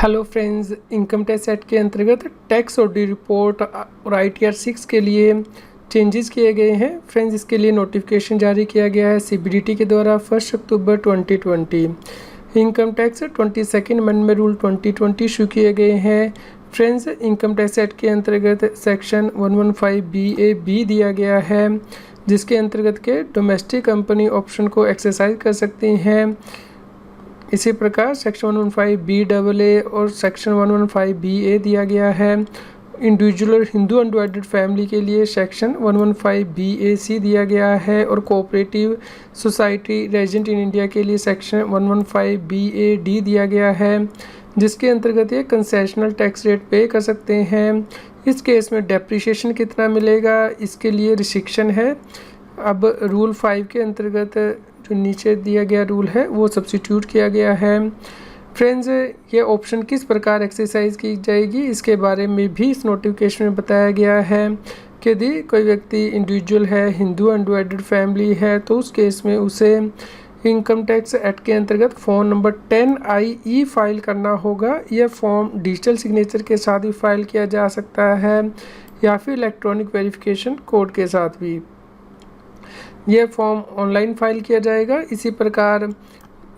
Hello friends, income tax act के अंतर्गत tax audit report और ITR 6 के लिए चेंजेस किए गए हैं। फ्रेंड्स, इसके लिए नोटिफिकेशन जारी किया गया है CBDT के द्वारा 1 अक्टूबर 2020। Income tax 22nd amendment rule 2020 issue किए गए हैं। फ्रेंड्स, इनकम टैक्स एक्ट के अंतर्गत सेक्शन 115BAB दिया गया है, जिसके अंतर्गत के डोमेस्टिक कंपनी ऑप्शन को एक्सरसाइज कर सकती हैं। इसी प्रकार सेक्शन 115BAA और सेक्शन 115BA दिया गया है। इंडिविजुअल और हिंदू अनडिवाइडेड फैमिली के लिए सेक्शन 115BAC दिया गया है और cooperative society resident in India के लिए सेक्शन 115BAD दिया गया है, जिसके अंतर्गत ये कंसेशनल टैक्स रेट पे कर सकते हैं। इस केस में डेप्रिसिएशन कितना मिलेगा, इसके लिए रिस्ट्रिक्शन है। अब रूल 5 के अंतर्गत जो नीचे दिया गया रूल है वो सब्स्टिट्यूट किया गया है। फ्रेंड्स, ये ऑप्शन किस प्रकार एक्सरसाइज की जाएगी, इसके बारे में भी इस नोटिफिकेशन में बताया गया है कि यदि कोई व्यक्ति इंडिविजुअल है, हिंदू अनडिवाइडेड फैमिली है, तो उस केस में उसे इनकम टैक्स एक्ट के अंतर्गत फॉर्म नंबर 10IE फाइल करना होगा। यह फॉर्म डिजिटल सिग्नेचर के साथ भी फाइल किया जा सकता है या फिर इलेक्ट्रॉनिक वेरिफिकेशन कोड के साथ भी। यह फॉर्म ऑनलाइन फाइल किया जाएगा। इसी प्रकार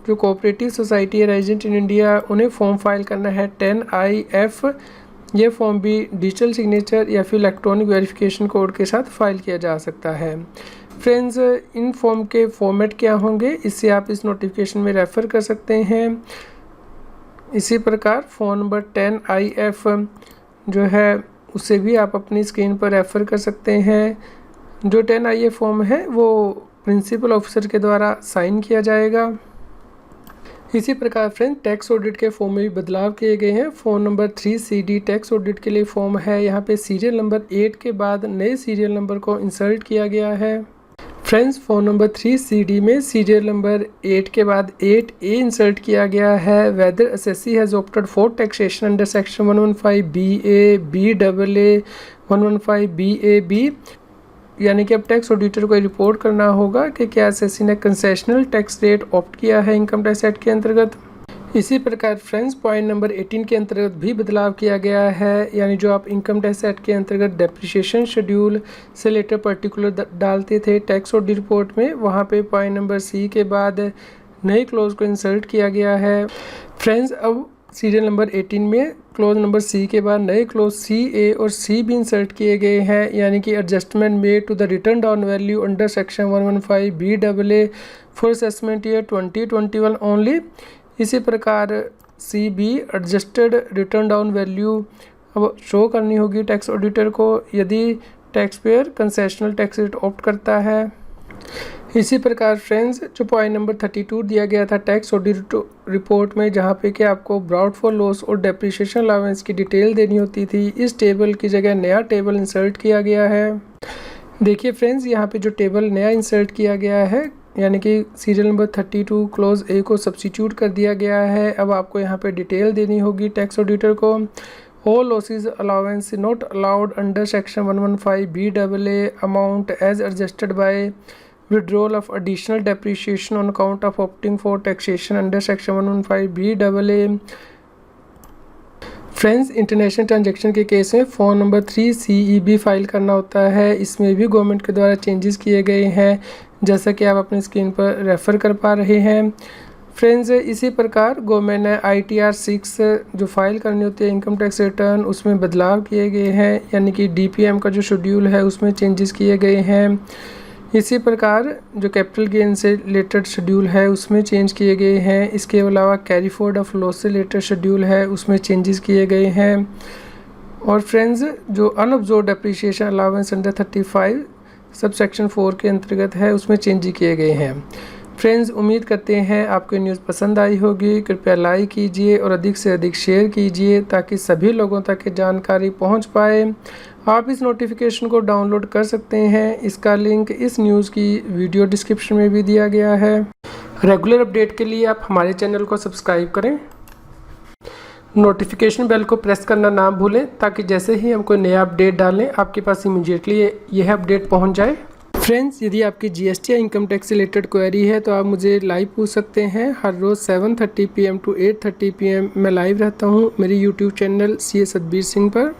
जो कोऑपरेटिव सोसाइटी है रेजिडेंट इन इंडिया, उन्हें फॉर्म फाइल करना है 10IF। यह फॉर्म भी डिजिटल सिग्नेचर या फिर इलेक्ट्रॉनिक वेरिफिकेशन कोड के साथ फाइल किया जा सकता है। फ्रेंड्स, इन फॉर्म के फॉर्मेट क्या होंगे, इससे आप इस नोटिफिकेशन में रेफ़र कर सकते हैं। इसी प्रकार फॉर्म नंबर 10IF जो है उसे भी आप अपनी स्क्रीन पर रेफ़र कर सकते हैं। जो 10IF फॉर्म है वो प्रिंसिपल ऑफिसर के द्वारा साइन किया जाएगा। इसी प्रकार फ्रेंड, टैक्स ऑडिट के फॉर्म में भी बदलाव किए गए हैं। Form number 3CD tax audit के लिए फॉर्म है। यहाँ पे सीरियल नंबर 8 के बाद नए सीरियल नंबर को इंसर्ट किया गया है। फ्रेंड्स, फॉर्म नंबर 3CD में सीरियल नंबर 8 के बाद 8A इंसर्ट किया गया है। Whether assessee has opted for taxation under section 115BA, BAA, 115BAB, यानी कि अब टैक्स ऑडिटर को रिपोर्ट करना होगा कि क्या एसएससी ने कंसेशनल टैक्स रेट ऑप्ट किया है इनकम टैक्स एक्ट के अंतर्गत। इसी प्रकार फ्रेंड्स, पॉइंट नंबर 18 के अंतर्गत भी बदलाव किया गया है, यानी जो आप इनकम टैक्स एक्ट के अंतर्गत डेप्रिसिएशन शेड्यूल से लेटर पर्टिकुलर डालते थे टैक्स ऑडिट रिपोर्ट में, वहाँ पे पॉइंट नंबर C के बाद नए क्लोज को इंसर्ट किया गया है। फ्रेंड्स, अब सीरियल नंबर 18 में क्लोज नंबर C के बाद नए क्लोज CA और C भी इंसर्ट किए गए हैं, यानी कि adjustment made to the written down value under section 115BAA for assessment year 2021 only. इसी प्रकार CB adjusted written down value अब शो करनी होगी टैक्स ऑडिटर को यदि tax payer concessional tax rate opt करता है। इसी प्रकार फ्रेंड्स, जो पॉइंट नंबर 32 दिया गया था टैक्स ऑडिट रिपोर्ट में, जहाँ पे कि आपको ब्रॉड फॉर लॉस और डेप्रिसिएशन अलाउंस की डिटेल देनी होती थी, इस टेबल की जगह नया टेबल इंसर्ट किया गया है। देखिए फ्रेंड्स, यहाँ पे जो टेबल नया इंसर्ट किया गया है, यानी कि सीरियल नंबर 32 क्लोज A को सब्स्टिट्यूट कर दिया गया है। अब आपको यहाँ पे डिटेल देनी होगी टैक्स ऑडिटर को। All losses allowance not allowed under section 115BAA amount as adjusted by withdrawal of additional depreciation on account of opting for taxation under section 115BAA। Friends, international transaction के case में form number 3CEB file करना होता है। इसमें भी government के द्वारा changes किए गए हैं, जैसा कि आप अपनी स्क्रीन पर रेफ़र कर पा रहे हैं। फ्रेंड्स, इसी प्रकार गवर्नमेंट ने ITR 6 जो फाइल करनी होती है इनकम टैक्स रिटर्न, उसमें बदलाव किए गए हैं, यानी कि DPM का जो शेड्यूल है उसमें चेंजेस किए गए हैं। इसी प्रकार जो कैपिटल गेन से रिलेटेड शेड्यूल है उसमें चेंज किए गए हैं। इसके अलावा कैरी फॉरवर्ड ऑफ लॉस से रिलेटेड शेड्यूल है उसमें चेंजेस किए गए हैं। और फ्रेंड्स, जो अनअब्जॉर्ब्ड depreciation allowance under 35 sub section 4 के अंतर्गत है उसमें चेंज किए गए हैं। फ्रेंड्स, उम्मीद करते हैं आपको न्यूज़ पसंद आई होगी। कृपया लाइक कीजिए और अधिक से अधिक शेयर कीजिए ताकि सभी लोगों तक ये जानकारी पहुंच पाए। आप इस नोटिफिकेशन को डाउनलोड कर सकते हैं। इसका लिंक इस न्यूज़ की वीडियो डिस्क्रिप्शन में भी दिया गया है। रेगुलर अपडेट के लिए आप हमारे चैनल को सब्सक्राइब करें, नोटिफिकेशन बेल को प्रेस करना ना भूलें ताकि जैसे ही हम कोई नया अपडेट डालें आपके पास इमीडिएटली यह अपडेट पहुंच जाए। फ्रेंड्स, यदि आपकी जीएसटी या इनकम टैक्स से रिलेटेड क्वेरी है तो आप मुझे लाइव पूछ सकते हैं। हर रोज़ 7:30 PM to 8:30 PM मैं लाइव रहता हूँ मेरी YouTube channel CA Satbir Singh पर।